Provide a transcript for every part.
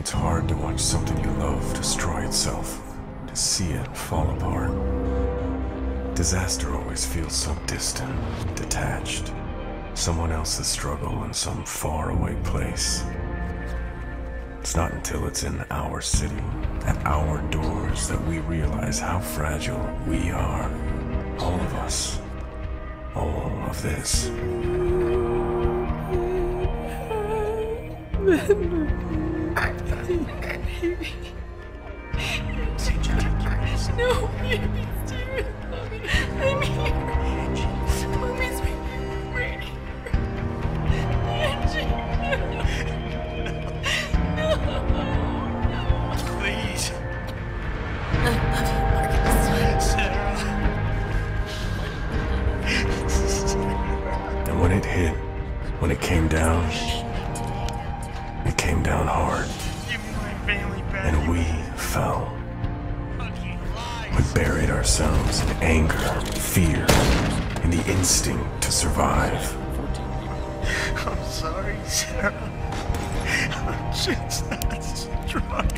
It's hard to watch something you love destroy itself, to see it fall apart. Disaster always feels so distant, detached. Someone else's struggle in some faraway place. It's not until it's in our city, at our doors, that we realize how fragile we are. All of us. All of this. No, baby, Steven. I'm here. Mommy's right here. Angie, no. Please. I love you, Marcus. Sarah. And when it hit, when it came down hard. Give me my family back. And we fell. We buried ourselves in anger, fear, in the instinct to survive. I'm sorry, Sarah. I'm just not strong.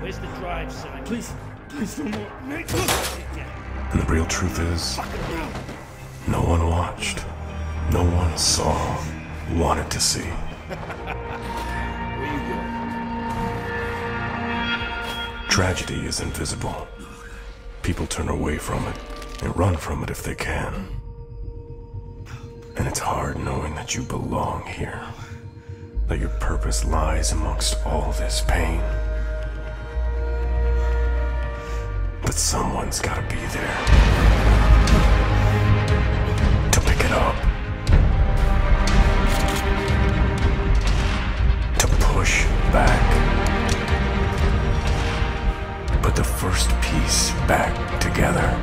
Where's the drive, son? Please no more. And the real truth is, no one watched, no one saw, wanted to see. Where you going? Tragedy is invisible. People turn away from it and run from it if they can. And it's hard knowing that you belong here, that your purpose lies amongst all this pain. But someone's gotta be there to pick it up, to push back. Put the first piece back together.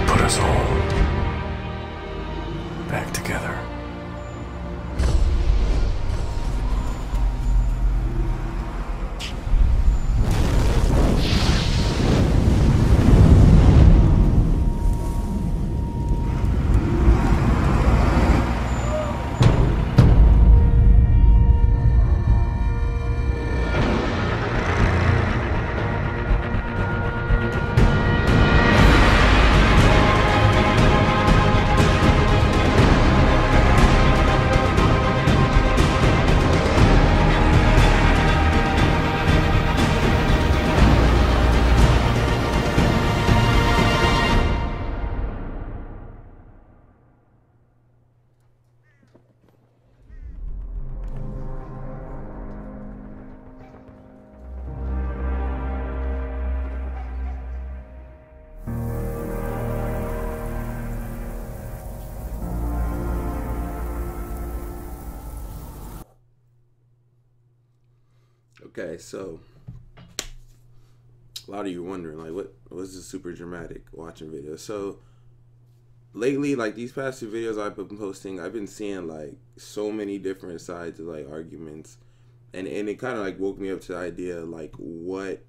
Put us all back together. Okay, so a lot of you wondering, like, what was this super dramatic watching video? So lately, like these past two videos I've been posting, I've been seeing like so many different sides of like arguments, and it kind of like woke me up to the idea of, like what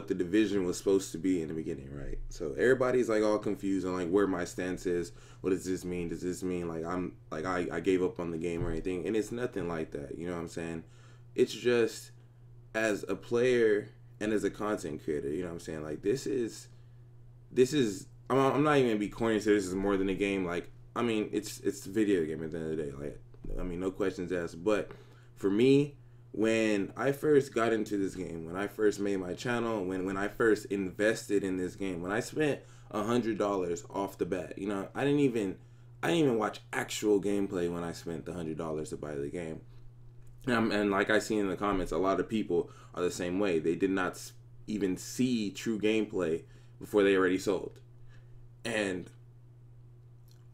the division was supposed to be in the beginning, right? So everybody's like all confused on like where my stance is. What does this mean? Does this mean like I'm like I gave up on the game or anything? And it's nothing like that. You know what I'm saying? It's just as a player and as a content creator, you know what I'm saying? Like this is I'm not even gonna be corny and say this is more than a game. Like, I mean, it's a video game at the end of the day. Like, I mean, no questions asked. But for me, when I first got into this game, when I first made my channel, when I first invested in this game, when I spent $100 off the bat, you know, I didn't even watch actual gameplay when I spent the $100 to buy the game. And like I see in the comments, a lot of people are the same way. They did not even see true gameplay before they already sold. And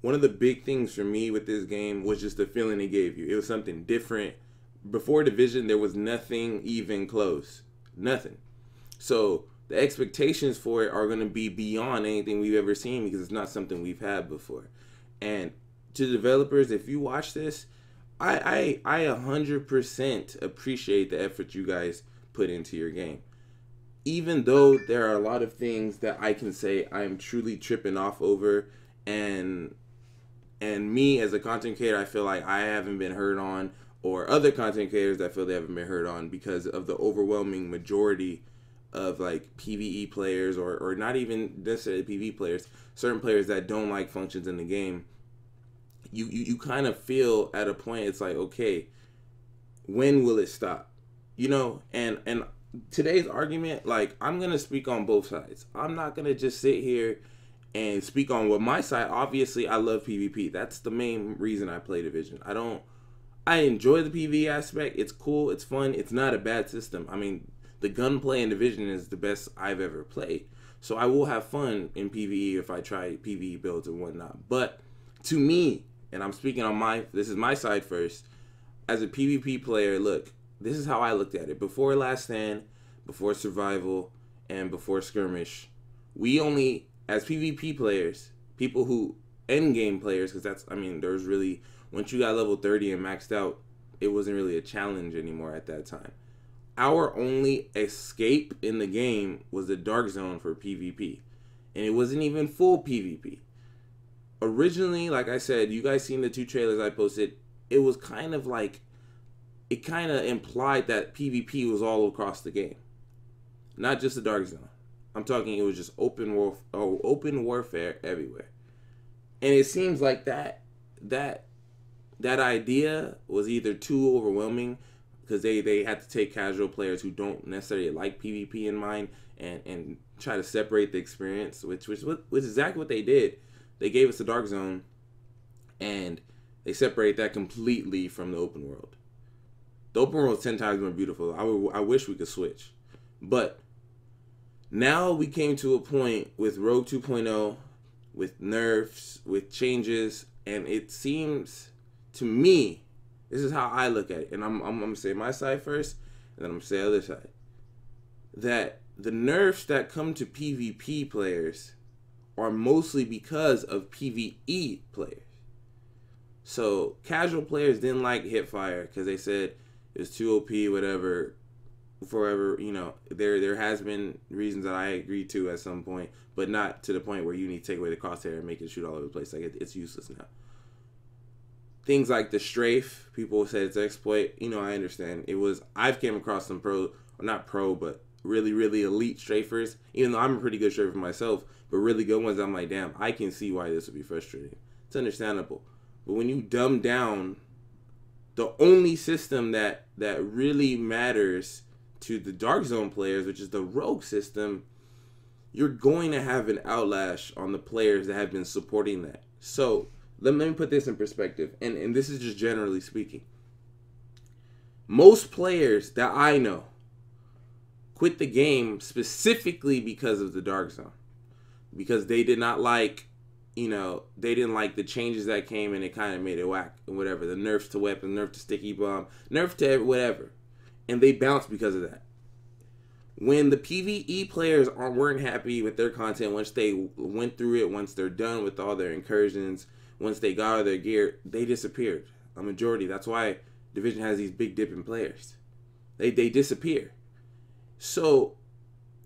one of the big things for me with this game was just the feeling it gave you. It was something different. Before Division, there was nothing even close. Nothing. So the expectations for it are going to be beyond anything we've ever seen because it's not something we've had before. And to developers, if you watch this, I 100% appreciate the effort you guys put into your game. Even though there are a lot of things that I can say I'm truly tripping off over, and me as a content creator, I feel like I haven't been heard on, or other content creators that feel they haven't been heard on because of the overwhelming majority of like PvE players, or not even necessarily PvE players, certain players that don't like functions in the game. You kind of feel at a point it's like, okay, when will it stop? You know, and today's argument, like, I'm gonna speak on both sides. I'm not gonna just sit here and speak on what my side. Obviously, I love PvP. That's the main reason I play Division. I enjoy the PvE aspect. It's cool. It's fun. It's not a bad system. I mean, the gunplay in Division is the best I've ever played. So I will have fun in PvE if I try PvE builds and whatnot. But to me, and I'm speaking on this is my side first, as a PvP player, look, this is how I looked at it. Before Last Stand, before Survival, and before Skirmish, we only, as PvP players, people who, endgame players, because that's, I mean, there's really, once you got level 30 and maxed out, it wasn't really a challenge anymore at that time. Our only escape in the game was the Dark Zone for PvP. And it wasn't even full PvP. Originally, like I said, you guys seen the 2 trailers I posted, it was kind of like, it kind of implied that PvP was all across the game. Not just the Dark Zone. I'm talking, it was just open warfare everywhere. And it seems like that idea was either too overwhelming because they had to take casual players who don't necessarily like PvP in mind and try to separate the experience, which is exactly what they did. They gave us the Dark Zone and they separate that completely from the open world. The open world is 10 times more beautiful. I wish we could switch. But now we came to a point with Rogue 2.0, with nerfs, with changes, and it seems to me, this is how I look at it, and I'm going to say my side first, and then I'm going to say the other side, that the nerfs that come to PvP players are mostly because of PvE players. So casual players didn't like Hipfire because they said it's too OP, whatever. Forever, you know, there has been reasons that I agree to at some point, but not to the point where you need to take away the crosshair and make it shoot all over the place. Like it's useless now. Things like the strafe, people said it's exploit. You know, I understand. I've came across some not pro, but really, really elite strafers. Even though I'm a pretty good strafer myself, but really good ones, I'm like, damn, I can see why this would be frustrating. It's understandable. But when you dumb down the only system that really matters to the Dark Zone players, which is the Rogue system, you're going to have an outlash on the players that have been supporting that. So let me put this in perspective, and this is just generally speaking. Most players that I know quit the game specifically because of the Dark Zone, because they did not like, you know, they didn't like the changes that came and it kind of made it whack and whatever. The nerfs to weapon, nerf to sticky bomb, nerf to whatever. And they bounced because of that. When the PvE players weren't happy with their content, once they went through it, once they're done with all their incursions, once they got all their gear, they disappeared. A majority. That's why Division has these big dip in players. They disappear. So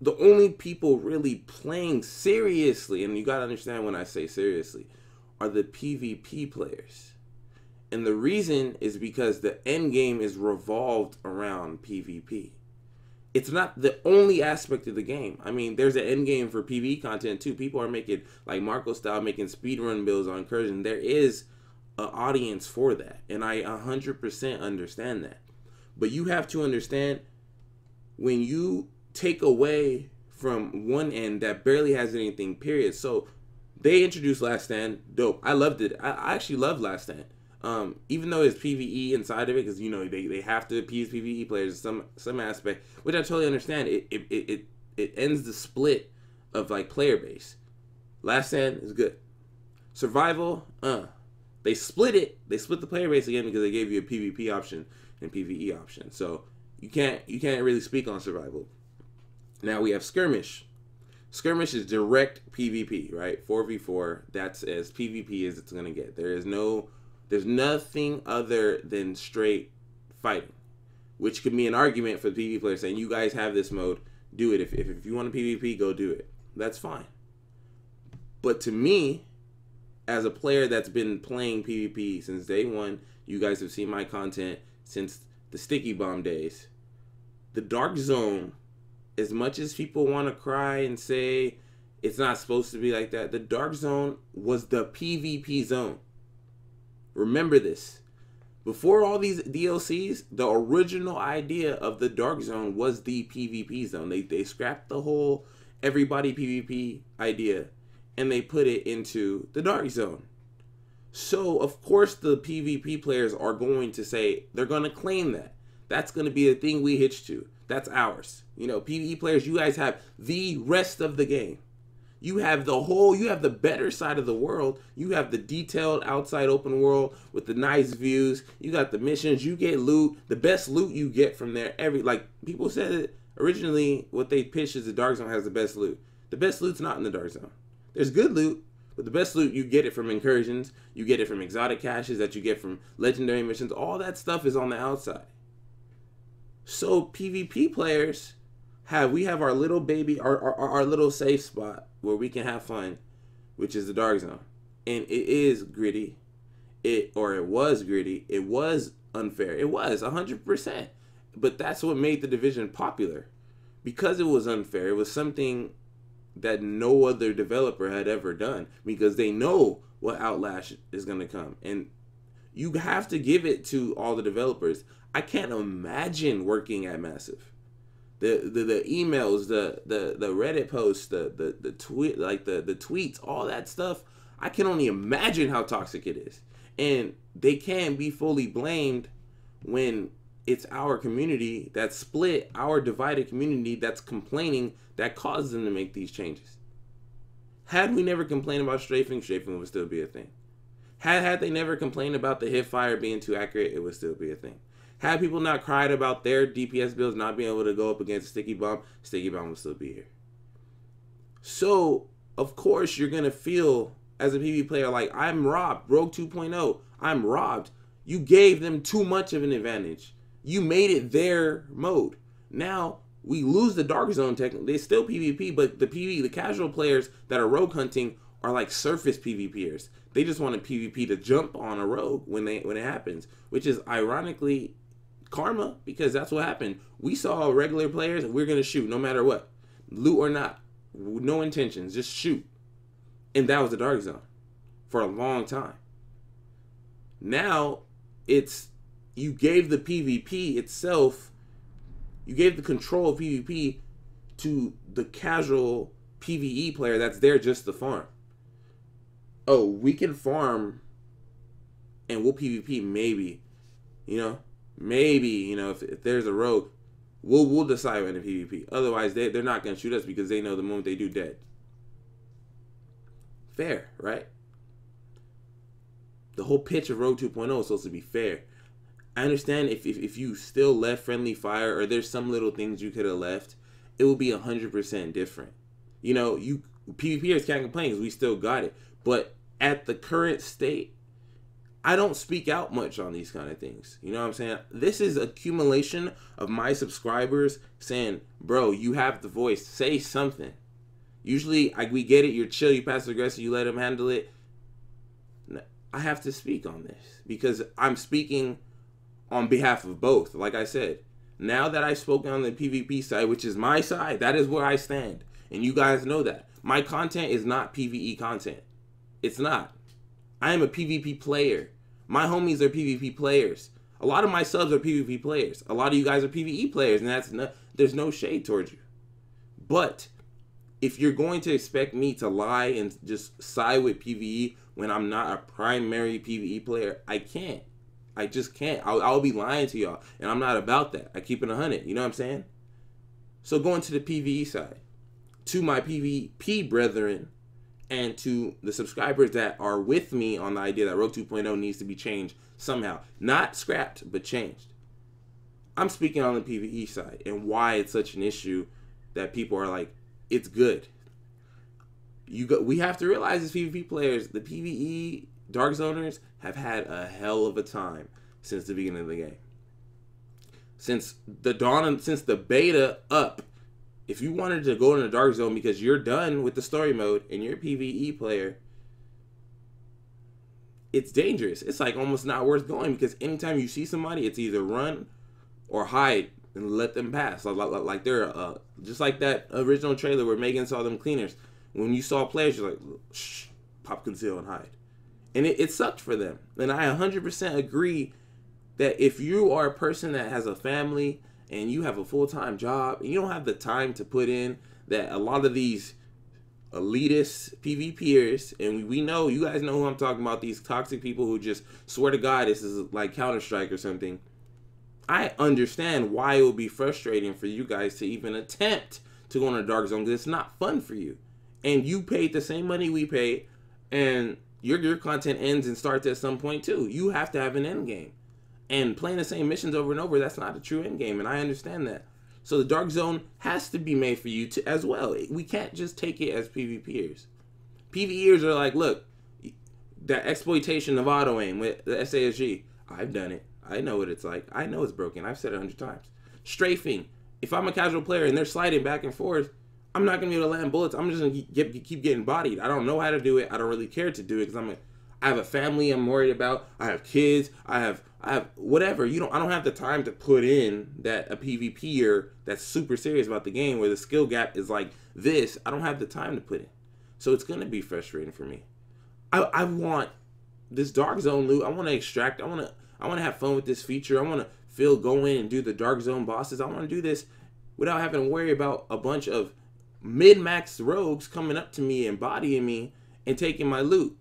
the only people really playing seriously, and you gotta understand when I say seriously, are the PvP players. And the reason is because the end game is revolved around PvP. It's not the only aspect of the game. I mean, there's an end game for PvE content too. People are making, like Marco style, making speedrun builds on Incursion. There is an audience for that. And I 100% understand that. But you have to understand, when you take away from one end that barely has anything, period. So they introduced Last Stand. Dope. I loved it. I actually loved Last Stand. Even though it's PvE inside of it, because, you know, they have to appease PvE players in some aspect, which I totally understand. It ends the split of like player base. Last Stand is good. Survival, they split it. They split the player base again because they gave you a PvP option and PvE option. So you can't really speak on survival. Now we have skirmish. Skirmish is direct PvP, right? 4v4. That's as PvP as it's gonna get. There's nothing other than straight fighting, which could be an argument for the PvP players saying, you guys have this mode, do it. If you want a PvP, go do it. That's fine. But to me, as a player that's been playing PvP since day one, you guys have seen my content since the Sticky Bomb days. The Dark Zone, as much as people want to cry and say it's not supposed to be like that, the Dark Zone was the PvP zone. Remember this. Before all these DLCs, the original idea of the Dark Zone was the PvP zone. They scrapped the whole everybody PvP idea and they put it into the Dark Zone. So, of course, the PvP players are going to say, they're going to claim that. That's going to be the thing we hitch to. That's ours. You know, PvE players, you guys have the rest of the game. You have the better side of the world. You have the detailed outside open world with the nice views. You got the missions. You get loot. The best loot you get from there. People said it originally, what they pitched is the Dark Zone has the best loot. The best loot's not in the Dark Zone. There's good loot, but the best loot, you get it from incursions. You get it from exotic caches that you get from legendary missions. All that stuff is on the outside. So PvP players we have our little baby, our little safe spot where we can have fun, which is the Dark Zone. And it is gritty. It was gritty. It was unfair. It was 100%. But that's what made the Division popular. Because it was unfair, it was something that no other developer had ever done, because they know what Outlast is going to come. And you have to give it to all the developers. I can't imagine working at Massive. The emails, the Reddit posts, the tweet, like the tweets, all that stuff, I can only imagine how toxic it is. And they can't be fully blamed when it's our community that's split, our divided community that's complaining, that caused them to make these changes. Had we never complained about strafing would still be a thing. Had they never complained about the hip fire being too accurate, it would still be a thing. Had people not cried about their DPS builds not being able to go up against Sticky Bomb would still be here. So, of course, you're going to feel, as a PvP player, like, I'm robbed. Rogue 2.0, I'm robbed. You gave them too much of an advantage. You made it their mode. Now, we lose the Dark Zone technically. It's still PvP, but the casual players that are rogue hunting are like surface PvPers. They just want a PvP to jump on a rogue when it happens, which is ironically karma, because that's what happened. We saw regular players and we're going to shoot no matter what. Loot or not. No intentions. Just shoot. And that was the Dark Zone for a long time. Now, you gave the PvP itself, you gave the control of PvP to the casual PvE player that's there just to farm. Oh, we can farm and we'll PvP maybe, if there's a rogue, we'll decide when to PvP. Otherwise, they're not going to shoot us because they know the moment they do, dead. Fair, right? The whole pitch of Rogue 2.0 is supposed to be fair. I understand if you still left friendly fire or there's some little things you could have left, it will be 100% different. PvPers can't complain because we still got it. But at the current state, I don't speak out much on these kind of things. You know what I'm saying? This is accumulation of my subscribers saying, bro, you have the voice. Say something. Usually, we get it. You're chill. You passive aggressive. You let them handle it. I have to speak on this because I'm speaking on behalf of both. Like I said, now that I've spoken on the PvP side, which is my side, that is where I stand. And you guys know that. My content is not PvE content. It's not. I am a PvP player. My homies are PvP players. A lot of my subs are PvP players. A lot of you guys are PvE players, and there's no shade towards you. But if you're going to expect me to lie and just side with PvE when I'm not a primary PvE player, I can't. I just can't. I'll be lying to y'all, and I'm not about that. I keep it 100. You know what I'm saying? So going to the PvE side, to my PvP brethren, and to the subscribers that are with me on the idea that Rogue 2.0 needs to be changed somehow. Not scrapped, but changed. I'm speaking on the PvE side and why it's such an issue that people are like, it's good. We have to realize as PvP players, the PvE Dark Zoners have had a hell of a time since the beginning of the game. Since the beta up, if you wanted to go in a Dark Zone because you're done with the story mode and you're a PvE player, it's dangerous. It's like almost not worth going, because anytime you see somebody, it's either run or hide and let them pass. Like they're just like that original trailer where Megan saw them cleaners. When you saw players, you're like, shh, pop, conceal, and hide. And it sucked for them. And I 100% agree that if you are a person that has a family and you have a full-time job and you don't have the time to put in, that a lot of these elitist PvPers, and we know, you guys know who I'm talking about, these toxic people who just swear to God this is like Counter-Strike or something. I understand why it would be frustrating for you guys to even attempt to go in a Dark Zone, because it's not fun for you. And you paid the same money we paid, and your content ends and starts at some point too. You have to have an end game. And playing the same missions over and over, that's not a true end game, and I understand that. So the Dark Zone has to be made for you as well. We can't just take it as PvPers. PvEers are like, look, that exploitation of auto aim with the SASG, I've done it. I know what it's like. I know it's broken. I've said it 100 times. Strafing. If I'm a casual player and they're sliding back and forth, I'm not going to be able to land bullets. I'm just going to keep getting bodied. I don't know how to do it. I don't really care to do it because I have a family I'm worried about. I have kids. I have whatever. I don't have the time to put in that a PvPer that's super serious about the game where the skill gap is like this. I don't have the time to put in. So it's going to be frustrating for me. I want this Dark Zone loot. I want to extract. I want to have fun with this feature. I want to go in and do the Dark Zone bosses. I want to do this without having to worry about a bunch of mid-max rogues coming up to me and bodying me and taking my loot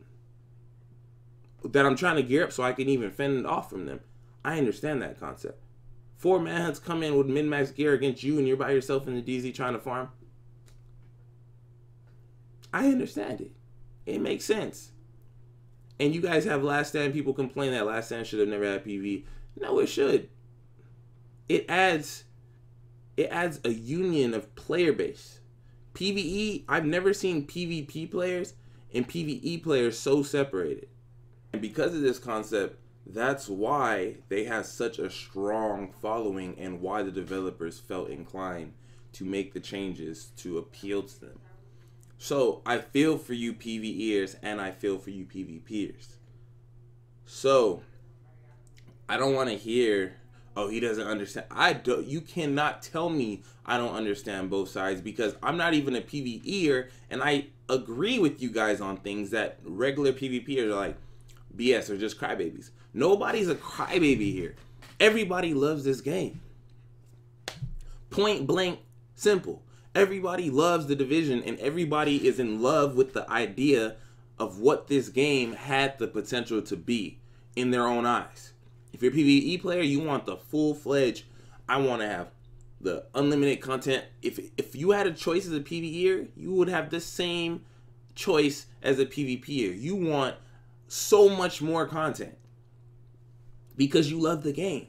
that I'm trying to gear up so I can even fend it off from them. I understand that concept. 4 manhunts come in with min-max gear against you and you're by yourself in the DZ trying to farm. I understand it. It makes sense. And you guys have Last Stand. People complain that Last Stand should have never had PV. No, it should. It adds a union of player base. PvE, I've never seen PvP players and PvE players so separated. And because of this concept, that's why they have such a strong following and why the developers felt inclined to make the changes to appeal to them. So I feel for you PvEers and I feel for you PvPers. So I don't want to hear, oh, he doesn't understand. You cannot tell me I don't understand both sides, because I'm not even a PvEer and I agree with you guys on things that regular PvPers are like BS or just crybabies. Nobody's a crybaby here. Everybody loves this game. Point blank simple. Everybody loves the Division and everybody is in love with the idea of what this game had the potential to be in their own eyes. If you're a PvE player, you want the full-fledged, I want to have the unlimited content. If you had a choice as a PvEer, you would have the same choice as a PvPer. You want so much more content because you love the game.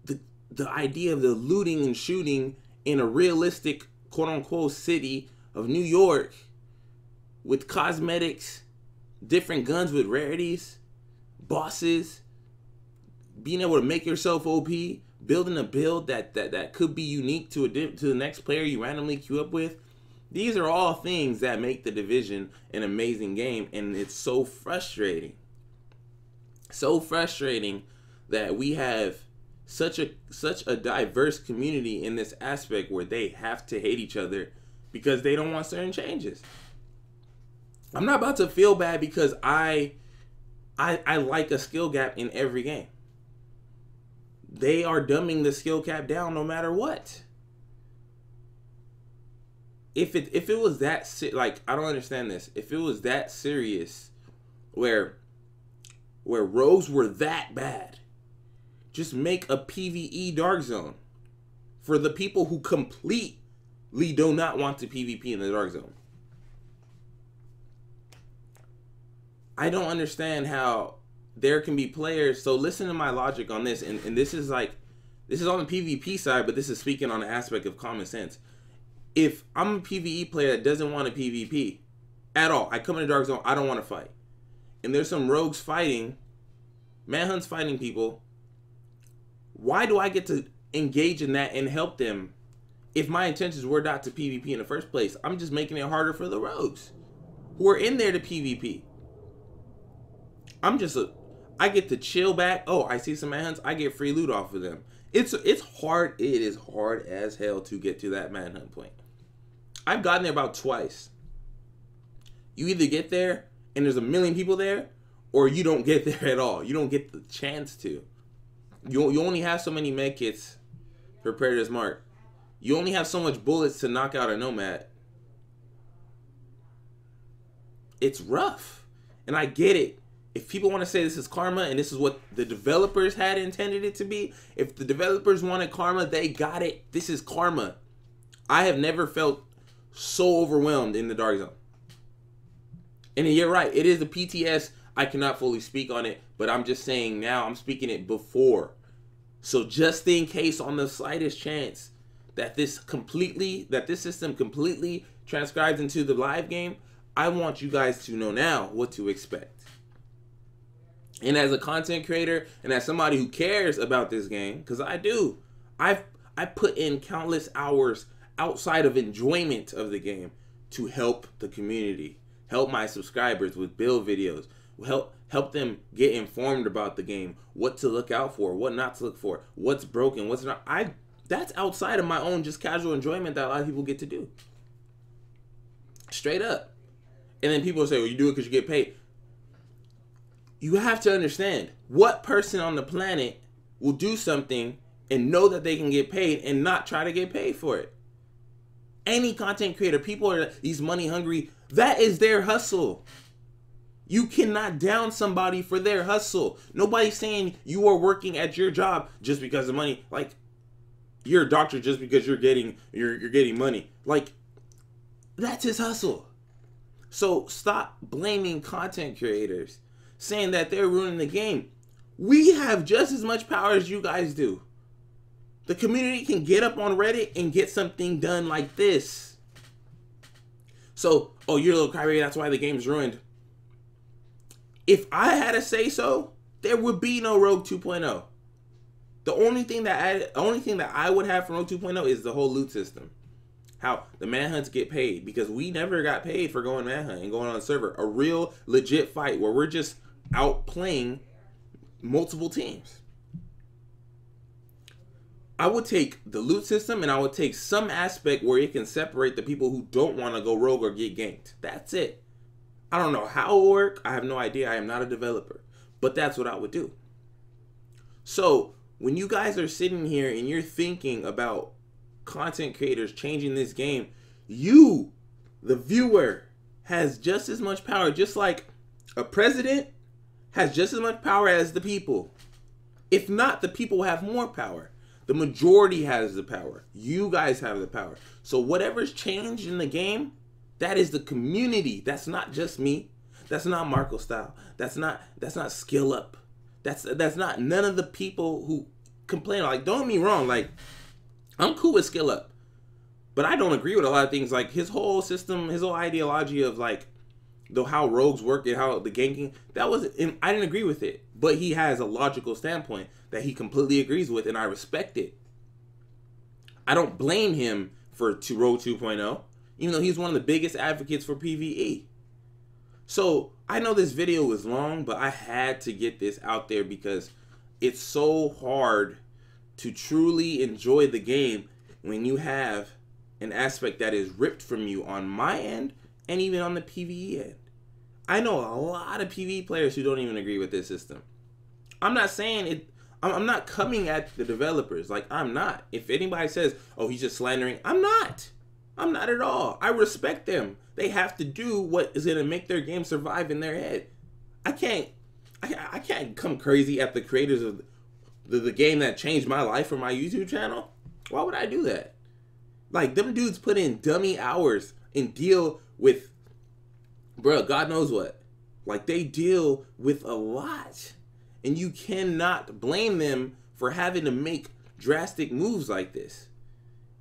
The idea of the looting and shooting in a realistic quote-unquote city of New York with cosmetics, different guns with rarities, bosses, being able to make yourself OP, building a build that could be unique to the next player you randomly queue up with. These are all things that make the Division an amazing game, and it's so frustrating. So frustrating that we have such a diverse community in this aspect where they have to hate each other because they don't want certain changes. I'm not about to feel bad because I like a skill gap in every game. They are dumbing the skill cap down no matter what. If it was that like, I don't understand this. If it was that serious, where rogues were that bad, just make a PvE Dark Zone for the people who completely do not want to PvP in the Dark Zone. I don't understand how there can be players. So listen to my logic on this, and this is like, this is on the PvP side, but this is speaking on the aspect of common sense. If I'm a PvE player that doesn't want to PvP at all, I come in the Dark Zone, I don't want to fight, and there's some rogues fighting, Manhunt's fighting people, why do I get to engage in that and help them if my intentions were not to PvP in the first place? I'm just making it harder for the rogues who are in there to PvP. I get to chill back. Oh, I see some manhunts. I get free loot off of them. It's hard. It is hard as hell to get to that manhunt point. I've gotten there about twice. You either get there and there's a million people there, or you don't get there at all. You don't get the chance to. You only have so many med kits for Predator's Mark. You only have so much bullets to knock out a nomad. It's rough. And I get it. If people want to say this is karma and this is what the developers had intended it to be, if the developers wanted karma, they got it. This is karma. I have never felt so overwhelmed in the Dark Zone. And you're right. It is the PTS. I cannot fully speak on it, but I'm just saying now, I'm speaking it before. So just in case, on the slightest chance that this system completely transcribes into the live game, I want you guys to know now what to expect. And as a content creator and as somebody who cares about this game, because I do, I put in countless hours outside of enjoyment of the game to help the community, help my subscribers with build videos, help them get informed about the game, what to look out for, what not to look for, what's broken, what's not. That's outside of my own just casual enjoyment that a lot of people get to do. Straight up. And then people say, well, you do it because you get paid. You have to understand, what person on the planet will do something and know that they can get paid and not try to get paid for it? Any content creator, people are these money hungry. That is their hustle. You cannot down somebody for their hustle. Nobody's saying you are working at your job just because of money. Like, you're a doctor just because you're getting money. Like, that's his hustle. So stop blaming content creators, saying that they're ruining the game. We have just as much power as you guys do. The community can get up on Reddit and get something done like this. So, oh, you're a little crybaby, that's why the game's ruined. If I had to say so, there would be no Rogue 2.0. The only thing that I would have from Rogue 2.0 is the whole loot system. How the manhunts get paid, because we never got paid for going manhunt and going on a server. A real legit fight where we're just outplaying multiple teams. I would take the loot system and I would take some aspect where it can separate the people who don't want to go rogue or get ganked. That's it. I don't know how it will work. I have no idea. I am not a developer. But that's what I would do. So when you guys are sitting here and you're thinking about content creators changing this game, you, the viewer, has just as much power. Just like a president has just as much power as the people. If not, the people have more power. The majority has the power. You guys have the power. So whatever's changed in the game, that is the community. That's not just me. That's not Marco Style. That's not Skill Up. That's not none of the people who complain. Like, don't get me wrong, like, I'm cool with Skill Up, but I don't agree with a lot of things. Like his whole system, his whole ideology of like how rogues work and how the ganking, I didn't agree with it. But he has a logical standpoint that he completely agrees with, and I respect it. I don't blame him for Rogue 2.0, even though he's one of the biggest advocates for PvE. So I know this video was long, but I had to get this out there because it's so hard to truly enjoy the game when you have an aspect that is ripped from you on my end and even on the PvE end. I know a lot of PvE players who don't even agree with this system. I'm not saying it, I'm not coming at the developers. Like, I'm not. If anybody says, oh, he's just slandering, I'm not. I'm not at all. I respect them. They have to do what is going to make their game survive in their head. I can't come crazy at the creators of the game that changed my life for my YouTube channel. Why would I do that? Like, them dudes put in dummy hours and deal with, bro, God knows what. Like, they deal with a lot. And you cannot blame them for having to make drastic moves like this.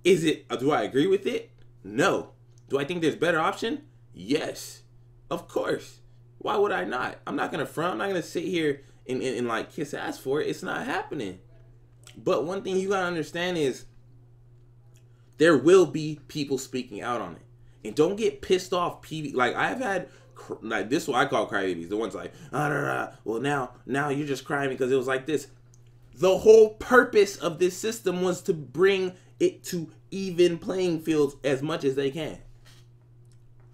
Do I agree with it? No. Do I think there's a better option? Yes. Of course. Why would I not? I'm not going to front. I'm not going to sit here and like kiss ass for it. It's not happening. But one thing you got to understand is there will be people speaking out on it. And don't get pissed off. Like, I've had, like, this is what I call crybabies. The ones like, well, now you're just crying because it was like this. The whole purpose of this system was to bring it to even playing fields as much as they can.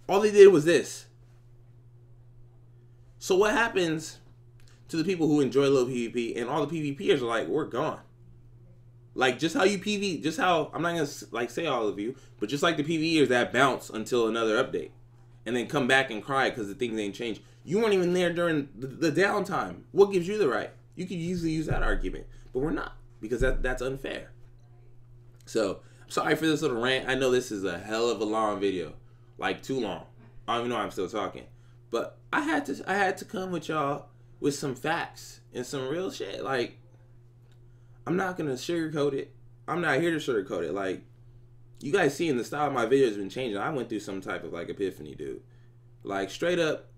All they did was this. So what happens to the people who enjoy low PvP, and all the PvPers are like, we're gone. Like, just how you PV, just how, I'm not going to like say all of you, but just like the PvEers that bounce until another update and then come back and cry because the things ain't changed. You weren't even there during the downtime. What gives you the right? You could easily use that argument, but we're not, because that's unfair. So, I'm sorry for this little rant. I know this is a hell of a long video, like too long. I don't even know why I'm still talking, but I had to come with y'all with some facts and some real shit. Like, I'm not gonna sugarcoat it. I'm not here to sugarcoat it. Like, you guys seeing the style of my videos has been changing. I went through some type of like epiphany, dude. Like, straight up,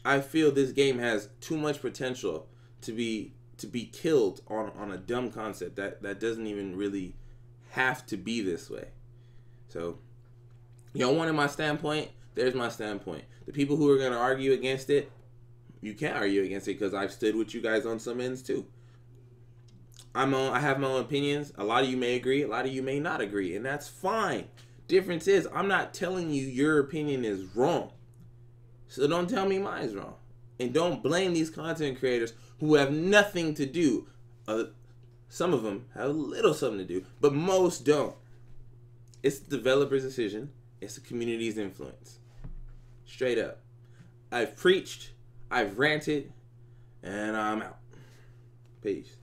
I feel this game has too much potential to be killed on a dumb concept that doesn't even really have to be this way. So, y'all wanted my standpoint? There's my standpoint. The people who are gonna argue against it, you can't argue against it because I've stood with you guys on some ends too. I have my own opinions. A lot of you may agree, a lot of you may not agree, and that's fine. Difference is, I'm not telling you your opinion is wrong. So don't tell me mine's wrong. And don't blame these content creators who have nothing to do. Some of them have a little something to do, but most don't. It's the developer's decision. It's the community's influence. Straight up. I've preached, I've ranted, and I'm out. Peace.